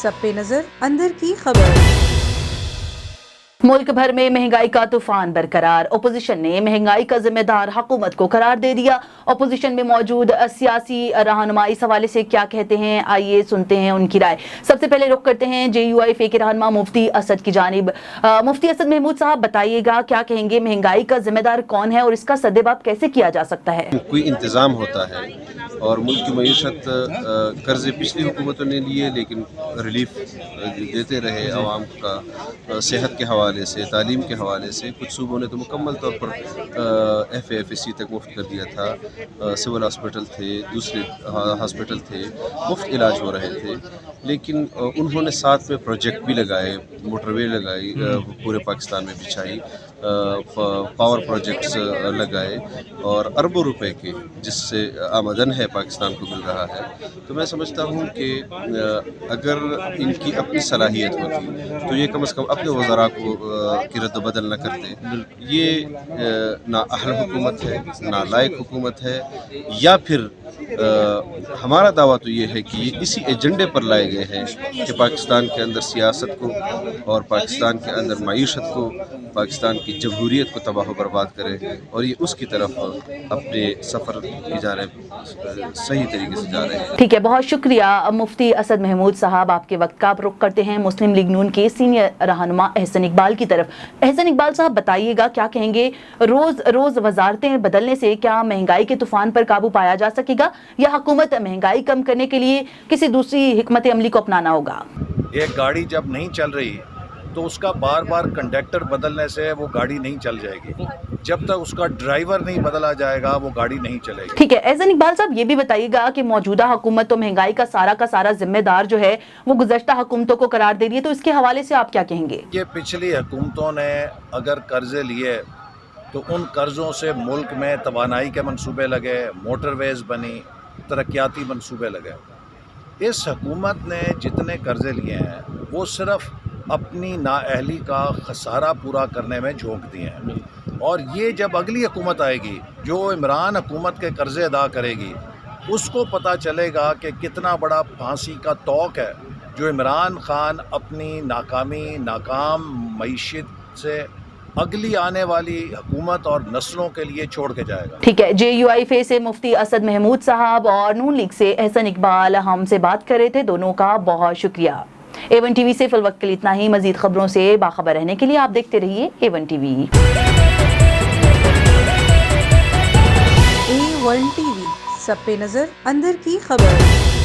सब पे नजर, अंदर की खबर। मुल्क भर में महंगाई का तूफान बरकरार। अपोजिशन ने महंगाई का जिम्मेदार हुकूमत को करार दे दिया। अपोजिशन में मौजूद सियासी रहनुमा इस हवाले से क्या कहते हैं, आइए सुनते हैं उनकी राय। सबसे पहले रुख करते हैं JUIF के रहनुमा मुफ्ती असद की जानिब। मुफ्ती असद महमूद साहब, बताइएगा क्या कहेंगे, महंगाई का जिम्मेदार कौन है और इसका सद्देबाब कैसे किया जा सकता है? कोई इंतज़ाम होता है और मुल्क की मईशत कर्ज़े पिछली हुकूमतों ने लिए लेकिन रिलीफ देते रहे आवाम का, सेहत के हवाले से, तालीम के हवाले से। कुछ सूबों ने तो मुकम्मल तौर पर FAFC तक मुफ्त कर दिया था। सिविल हॉस्पिटल थे, दूसरे हॉस्पिटल थे, मुफ्त इलाज हो रहे थे। लेकिन उन्होंने साथ में प्रोजेक्ट भी लगाए, मोटरवे लगाई, पूरे पाकिस्तान में बिछाई, पावर प्रोजेक्ट्स लगाए और अरबों रुपए के जिससे आमदन है पाकिस्तान को मिल रहा है। तो मैं समझता हूँ कि अगर इनकी अपनी सलाहियत होती तो ये कम से कम अपने वज़रा को की रद्द बदल न करते। ये ना अहल हुकूमत है, ना लायक हुकूमत है, या फिर हमारा दावा तो ये है कि ये इसी एजेंडे पर लाए गए हैं कि पाकिस्तान के अंदर सियासत को और पाकिस्तान के अंदर मईशत को, पाकिस्तान की जमहूरियत को तबाह बर्बाद करें, और ये उसकी तरफ अपने सफ़र की जा रहे हैं, सही तरीके से जा रहे हैं। ठीक है, बहुत शुक्रिया मुफ्ती असद महमूद साहब आपके वक्त का। आप रुख करते हैं मुस्लिम लीग नून के सीनियर रहनुमा एहसन इकबाल की तरफ। एहसन इकबाल साहब, बताइएगा क्या कहेंगे, रोज रोज वजारतें बदलने से क्या महंगाई के तूफान पर काबू पाया जा सकेगा या हुकूमत महंगाई कम करने के लिए किसी दूसरी हिकमत अमली को अपनाना होगा? एक गाड़ी जब नहीं चल रही तो उसका बार बार कंडक्टर बदलने से वो गाड़ी नहीं चल जाएगी। जब तक उसका ड्राइवर नहीं बदला जाएगा वो गाड़ी नहीं चलेगी। ठीक है, एहसन इकबाल साहब, ये भी बताइएगा कि मौजूदा हुकूमत तो महंगाई का सारा जिम्मेदार जो है वो गुज़श्ता हुकूमतों को करार दे रही है, तो इसके हवाले से आप क्या कहेंगे? ये पिछली हुकूमतों ने अगर कर्जे लिए तो उन कर्जों से मुल्क में तवानाई के मंसूबे लगे, मोटरवेज बनी, तरक्याती मंसूबे लगे। इस हुकूमत ने जितने कर्जे लिए हैं वो सिर्फ अपनी नाअहली का खसारा पूरा करने में झोंक दिए हैं, और ये जब अगली हुकूमत आएगी जो इमरान हुकूमत के कर्जे अदा करेगी उसको पता चलेगा कि कितना बड़ा फांसी का तौक है जो इमरान खान अपनी नाकाम मईशत से अगली आने वाली हुकूमत और नस्लों के लिए छोड़ के जाएगा। ठीक है, JUIF से मुफ्ती असद महमूद साहब और नून लीग से एहसन इकबाल हमसे बात कर रहे थे, दोनों का बहुत शुक्रिया। A1 TV से फिल वक्त के लिए इतना ही। मजीद खबरों से बाखबर रहने के लिए आप देखते रहिए A1 TV। A1 TV, सब पे नजर, अंदर की खबर।